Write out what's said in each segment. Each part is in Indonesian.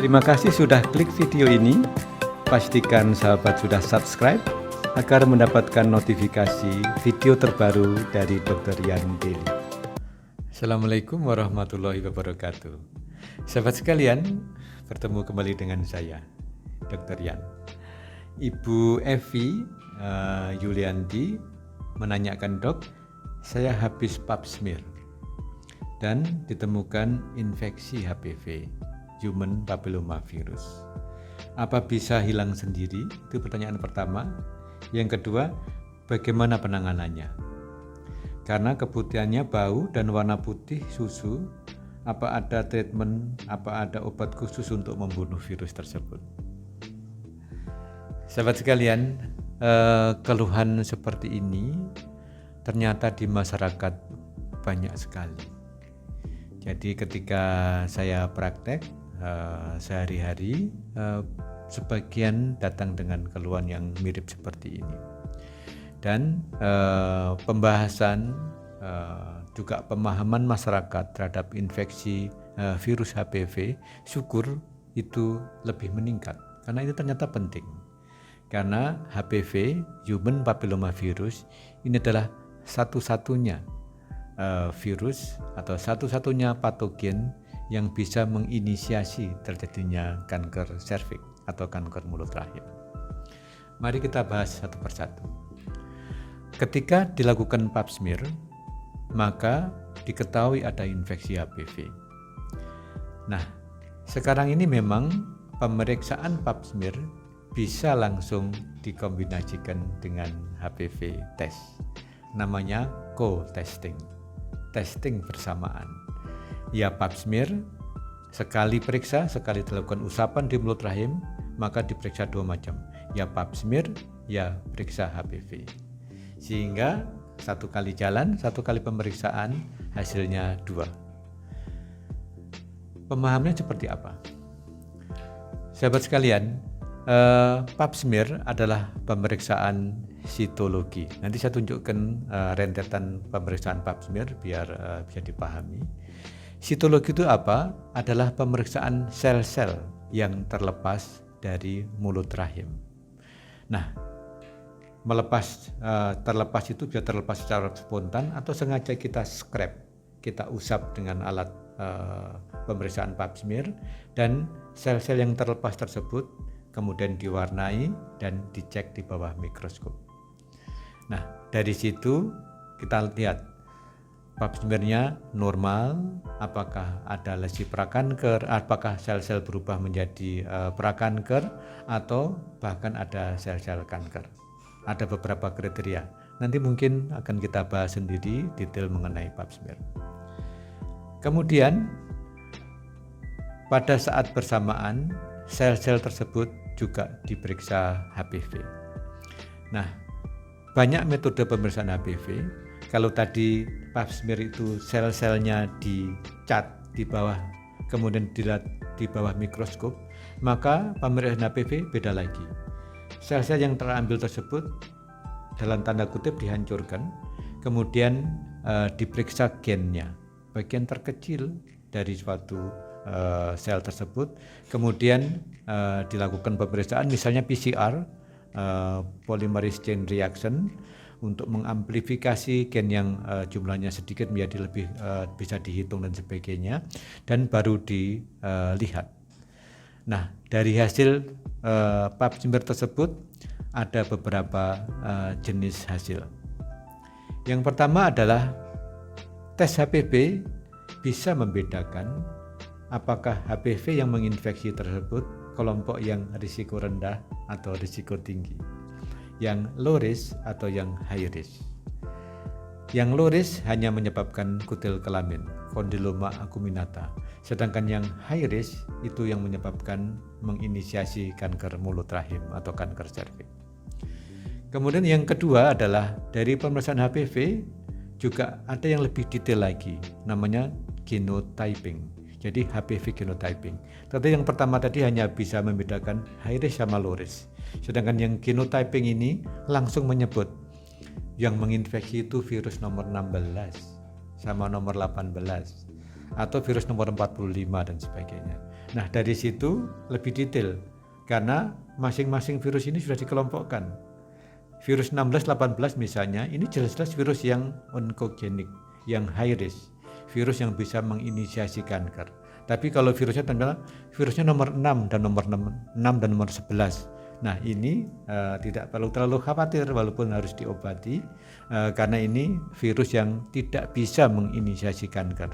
Terima kasih sudah klik video ini. Pastikan sahabat sudah subscribe agar mendapatkan notifikasi video terbaru dari Dr. Yan Daily. Assalamualaikum warahmatullahi wabarakatuh. Sahabat sekalian, bertemu kembali dengan saya, Dr. Yan. Ibu Evi Yulianti menanyakan, "Dok, saya habis pap smear dan ditemukan infeksi HPV, Human Papillomavirus. Apa bisa hilang sendiri?" Itu pertanyaan pertama. Yang kedua, bagaimana penanganannya? Karena keputihannya bau dan warna putih susu, apa ada treatment, apa ada obat khusus untuk membunuh virus tersebut? Sahabat sekalian, keluhan seperti ini ternyata di masyarakat banyak sekali. Jadi ketika saya praktek sehari-hari, sebagian datang dengan keluhan yang mirip seperti ini. Dan pembahasan juga pemahaman masyarakat terhadap infeksi virus HPV, syukur itu lebih meningkat. Karena itu ternyata penting. Karena HPV, Human Papillomavirus, ini adalah satu-satunya virus atau satu-satunya patogen yang bisa menginisiasi terjadinya kanker serviks atau kanker mulut rahim. Mari kita bahas satu persatu. Ketika dilakukan pap smear, maka diketahui ada infeksi HPV. Nah, sekarang ini memang pemeriksaan pap smear bisa langsung dikombinasikan dengan HPV test. Namanya co-testing, testing bersamaan. Ya pap smear, sekali periksa, sekali dilakukan usapan di mulut rahim, maka diperiksa 2 macam. Ya pap smear, ya periksa HPV. Sehingga 1 kali jalan, 1 kali pemeriksaan, hasilnya 2. Pemahamannya seperti apa? Sahabat sekalian, pap smear adalah pemeriksaan sitologi. Nanti saya tunjukkan rentetan pemeriksaan pap smear biar bisa dipahami. Sitologi itu apa? Adalah pemeriksaan sel-sel yang terlepas dari mulut rahim. Nah, terlepas itu bisa terlepas secara spontan atau sengaja kita scrap, kita usap dengan alat pemeriksaan pap smear, dan sel-sel yang terlepas tersebut kemudian diwarnai dan dicek di bawah mikroskop. Nah, dari situ kita lihat pap smear-nya normal, apakah ada lesi prakanker, apakah sel-sel berubah menjadi prakanker, atau bahkan ada sel-sel kanker. Ada beberapa kriteria. Nanti mungkin akan kita bahas sendiri detail mengenai pap smear. Kemudian pada saat bersamaan sel-sel tersebut juga diperiksa HPV. Nah, banyak metode pemeriksaan HPV. Kalau tadi pap smear itu sel-selnya dicat di bawah, kemudian dilihat di bawah mikroskop, maka pemeriksaan HPV beda lagi. Sel-sel yang terambil tersebut dalam tanda kutip dihancurkan, kemudian diperiksa gennya, bagian terkecil dari suatu sel tersebut, kemudian dilakukan pemeriksaan misalnya PCR, polymerase chain reaction, untuk mengamplifikasi gen yang jumlahnya sedikit menjadi lebih bisa dihitung dan sebagainya, dan baru dilihat. Nah, dari hasil pap smear tersebut ada beberapa jenis hasil. Yang pertama adalah tes HPV bisa membedakan apakah HPV yang menginfeksi tersebut kelompok yang risiko rendah atau risiko tinggi, yang low risk atau yang high risk. Yang low risk hanya menyebabkan kutil kelamin, kondiloma acuminata, sedangkan yang high risk itu yang menyebabkan menginisiasi kanker mulut rahim atau kanker serviks. Kemudian yang kedua adalah dari pemeriksaan HPV juga ada yang lebih detail lagi, namanya genotyping. Jadi HPV genotyping. Tadi yang pertama tadi hanya bisa membedakan high risk sama low risk. Sedangkan yang genotyping ini langsung menyebut yang menginfeksi itu virus nomor 16 sama nomor 18 atau virus nomor 45 dan sebagainya. Nah, dari situ lebih detail karena masing-masing virus ini sudah dikelompokkan. Virus 16, 18 misalnya, ini jelas-jelas virus yang onkogenik, yang high risk, virus yang bisa menginisiasi kanker. Tapi kalau virusnya nomor 6 dan nomor 6 dan nomor 11. Nah, ini tidak perlu terlalu khawatir walaupun harus diobati karena ini virus yang tidak bisa menginisiasi kanker.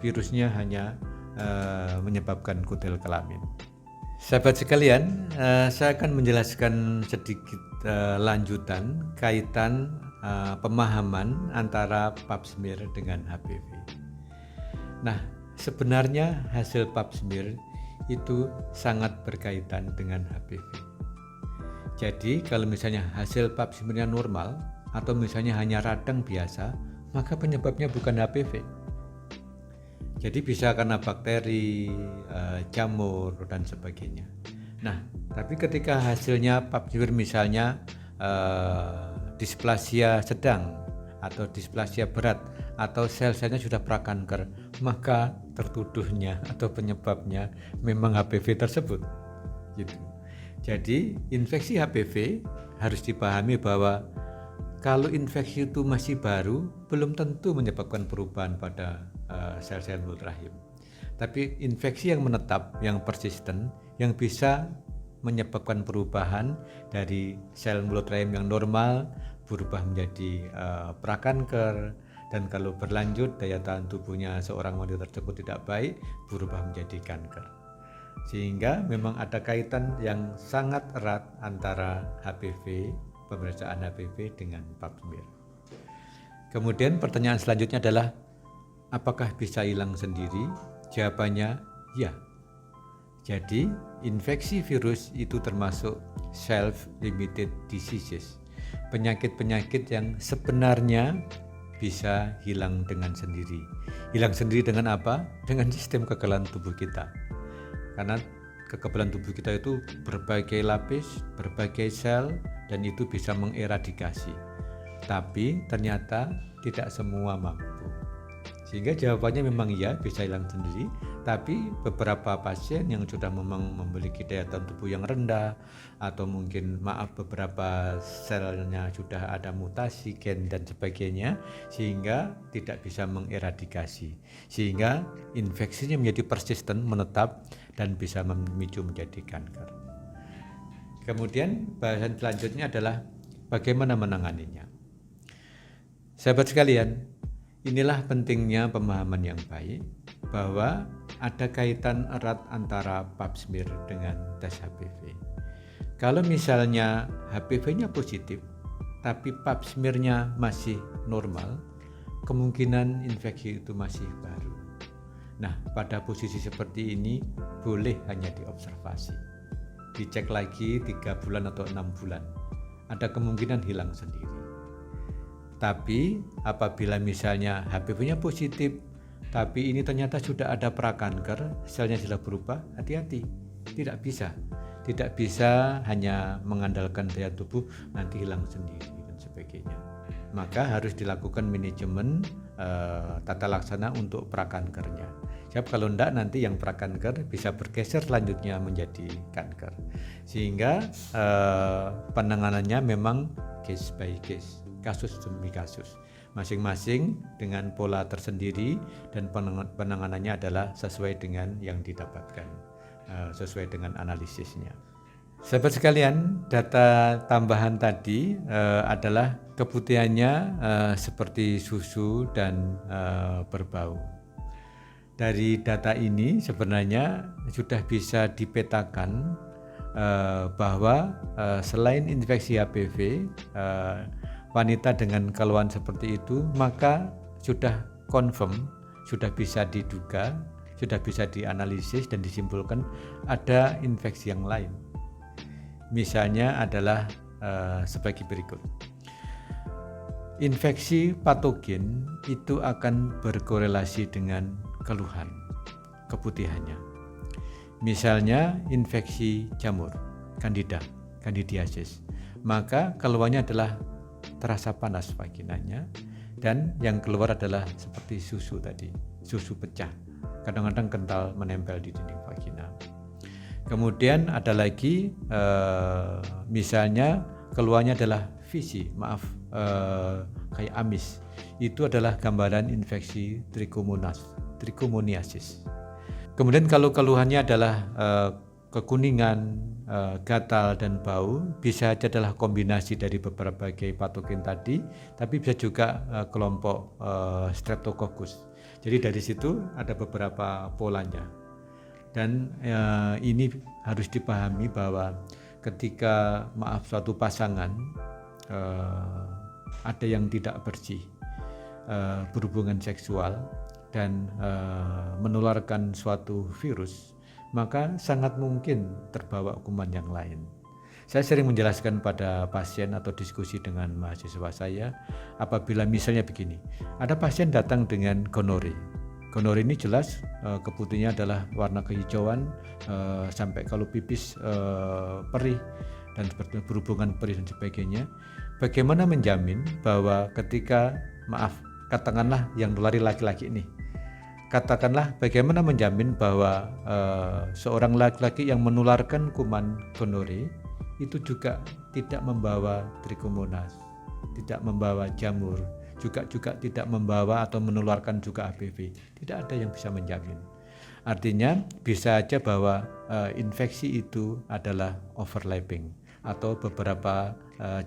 Virusnya hanya menyebabkan kutil kelamin. Sahabat sekalian, saya akan menjelaskan sedikit lanjutan kaitan pemahaman antara pap smear dengan HPV. Nah, sebenarnya hasil pap smear itu sangat berkaitan dengan HPV. Jadi kalau misalnya hasil pap smearnya normal atau misalnya hanya radang biasa, maka penyebabnya bukan HPV. Jadi bisa karena bakteri, jamur, dan sebagainya. Nah, tapi ketika hasilnya pap smear misalnya displasia sedang atau displasia berat atau sel-selnya sudah prakanker, maka tertuduhnya atau penyebabnya memang HPV tersebut. Gitu. Jadi infeksi HPV harus dipahami bahwa kalau infeksi itu masih baru, belum tentu menyebabkan perubahan pada sel-sel mulut rahim. Tapi infeksi yang menetap, yang persisten, yang bisa menyebabkan perubahan dari sel mulut rahim yang normal berubah menjadi prakanker, dan kalau berlanjut daya tahan tubuhnya seorang wanita tersebut tidak baik, berubah menjadi kanker. Sehingga memang ada kaitan yang sangat erat antara HPV, pemeriksaan HPV dengan pap smear. Kemudian pertanyaan selanjutnya adalah, apakah bisa hilang sendiri? Jawabannya ya. Jadi infeksi virus itu termasuk self-limited diseases, penyakit-penyakit yang sebenarnya bisa hilang dengan sendiri. Hilang sendiri dengan apa? Dengan sistem kekebalan tubuh kita. Karena kekebalan tubuh kita itu berbagai lapis, berbagai sel, dan itu bisa mengeradikasi. Tapi ternyata tidak semua mampu. Sehingga jawabannya memang ya, bisa hilang sendiri, tapi beberapa pasien yang sudah memang memiliki daya tahan tubuh yang rendah, atau mungkin beberapa selnya sudah ada mutasi gen dan sebagainya, sehingga tidak bisa mengeradikasi, sehingga infeksinya menjadi persisten, menetap, dan bisa memicu menjadi kanker. Kemudian bahasan selanjutnya adalah bagaimana menanganinya. Sahabat sekalian, inilah pentingnya pemahaman yang baik bahwa ada kaitan erat antara pap smear dengan tes HPV. Kalau misalnya HPV-nya positif, tapi pap smear-nya masih normal, kemungkinan infeksi itu masih baru. Nah, pada posisi seperti ini boleh hanya diobservasi. Dicek lagi 3 bulan atau 6 bulan. Ada kemungkinan hilang sendiri. Tapi apabila misalnya HPV-nya positif, tapi ini ternyata sudah ada prakanker, selnya sudah berubah, hati-hati. Tidak bisa hanya mengandalkan daya tubuh nanti hilang sendiri dan sebagainya. Maka harus dilakukan manajemen tata laksana untuk prakankernya. Sebab kalau enggak nanti yang prakanker bisa bergeser selanjutnya menjadi kanker. Sehingga penanganannya memang case by case, kasus demi kasus, masing-masing dengan pola tersendiri, dan penanganannya adalah sesuai dengan yang didapatkan, sesuai dengan analisisnya. Sahabat sekalian, data tambahan tadi adalah keputihannya seperti susu dan berbau. Dari data ini sebenarnya sudah bisa dipetakan bahwa selain infeksi HPV, wanita dengan keluhan seperti itu maka sudah confirm, sudah bisa diduga, sudah bisa dianalisis dan disimpulkan ada infeksi yang lain. Misalnya adalah sebagai berikut. Infeksi patogen itu akan berkorelasi dengan keluhan, keputihannya. Misalnya infeksi jamur, candidiasis, maka keluhannya adalah terasa panas vaginanya, dan yang keluar adalah seperti susu tadi, susu pecah kadang-kadang kental menempel di dinding vagina. Kemudian ada lagi misalnya keluarnya adalah visi, kayak amis. Itu adalah gambaran infeksi trichomoniasis. Kemudian kalau keluhannya adalah kekuningan, gatal dan bau, bisa saja adalah kombinasi dari beberapa patogen tadi, tapi bisa juga kelompok Streptococcus. Jadi dari situ ada beberapa polanya. Dan ini harus dipahami bahwa ketika suatu pasangan ada yang tidak bersih berhubungan seksual dan menularkan suatu virus, maka sangat mungkin terbawa kuman yang lain. Saya sering menjelaskan pada pasien atau diskusi dengan mahasiswa saya, apabila misalnya begini, ada pasien datang dengan gonore. Gonore ini jelas keputihnya adalah warna kehijauan sampai kalau pipis perih dan seperti berhubungan perih dan sebagainya. Bagaimana menjamin bahwa ketika katakanlah yang nulari laki-laki ini, katakanlah bagaimana menjamin bahwa seorang laki-laki yang menularkan kuman gonore itu juga tidak membawa trichomonas, tidak membawa jamur, juga tidak membawa atau menularkan juga HPV. Tidak ada yang bisa menjamin. Artinya bisa aja bahwa infeksi itu adalah overlapping atau beberapa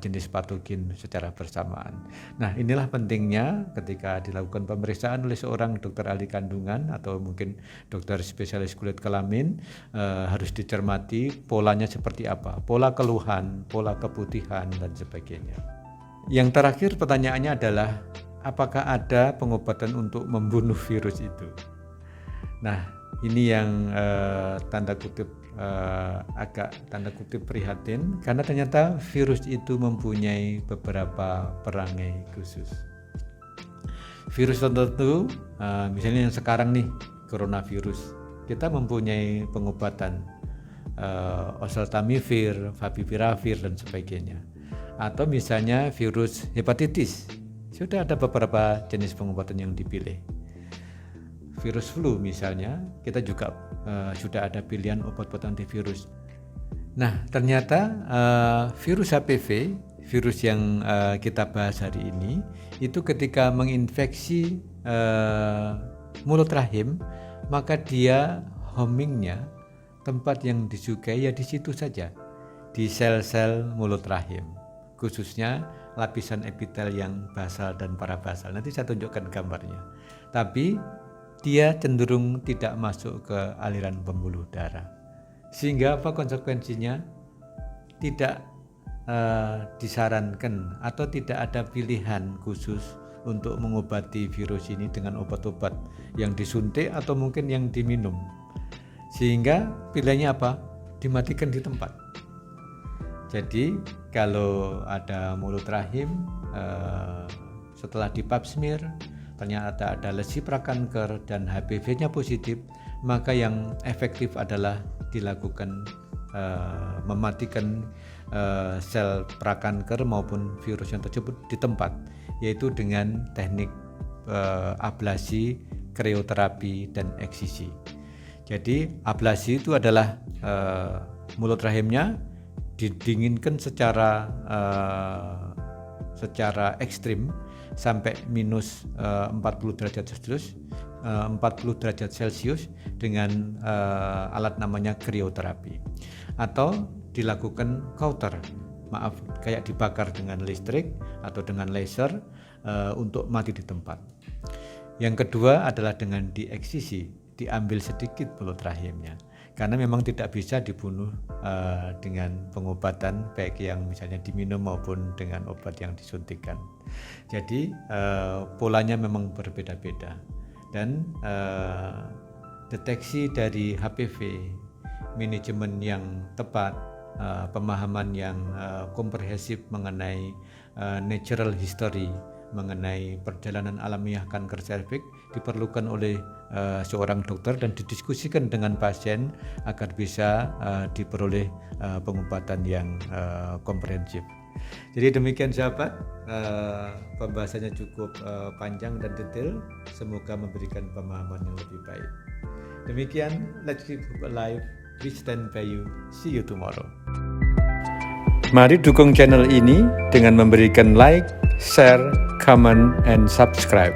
jenis patogen secara bersamaan. Nah, inilah pentingnya ketika dilakukan pemeriksaan oleh seorang dokter ahli kandungan atau mungkin dokter spesialis kulit kelamin, harus dicermati polanya seperti apa, pola keluhan, pola keputihan dan sebagainya. Yang terakhir pertanyaannya adalah apakah ada pengobatan untuk membunuh virus itu? Nah, ini yang agak tanda kutip prihatin karena ternyata virus itu mempunyai beberapa perangai khusus. Virus tertentu, misalnya yang sekarang nih coronavirus, kita mempunyai pengobatan oseltamivir, favipiravir dan sebagainya. Atau misalnya virus hepatitis, sudah ada beberapa jenis pengobatan yang dipilih. Virus flu misalnya, kita juga sudah ada pilihan obat-obat antivirus. Nah, ternyata virus HPV, virus yang kita bahas hari ini, itu ketika menginfeksi mulut rahim, maka dia homingnya, tempat yang disukai ya di situ saja, di sel-sel mulut rahim. Khususnya lapisan epitel yang basal dan parabasal. Nanti saya tunjukkan gambarnya. Tapi dia cenderung tidak masuk ke aliran pembuluh darah. Sehingga apa konsekuensinya? Tidak disarankan atau tidak ada pilihan khusus untuk mengobati virus ini dengan obat-obat yang disuntik atau mungkin yang diminum. Sehingga pilihannya apa? Dimatikan di tempat. Jadi kalau ada mulut rahim setelah di pap smear ternyata ada lesi prakanker dan HPV-nya positif, maka yang efektif adalah dilakukan mematikan sel prakanker maupun virus yang tersebut di tempat, yaitu dengan teknik ablasi, krioterapi dan eksisi. Jadi ablasi itu adalah mulut rahimnya didinginkan secara ekstrim sampai minus 40 derajat Celcius dengan alat namanya krioterapi, atau dilakukan kauter, kayak dibakar dengan listrik atau dengan laser untuk mati di tempat. Yang kedua adalah dengan dieksisi, diambil sedikit mulut rahimnya, karena memang tidak bisa dibunuh dengan pengobatan baik yang misalnya diminum maupun dengan obat yang disuntikkan. Jadi polanya memang berbeda-beda, dan deteksi dari HPV, manajemen yang tepat, pemahaman yang komprehensif mengenai natural history, mengenai perjalanan alamiah kanker serviks diperlukan oleh seorang dokter dan didiskusikan dengan pasien agar bisa diperoleh pengobatan yang komprehensif. Jadi demikian sahabat, pembahasannya cukup panjang dan detail, semoga memberikan pemahaman yang lebih baik. Demikian, let's keep hope alive, we stand by you, see you tomorrow. Mari dukung channel ini dengan memberikan like, share, comment, and subscribe.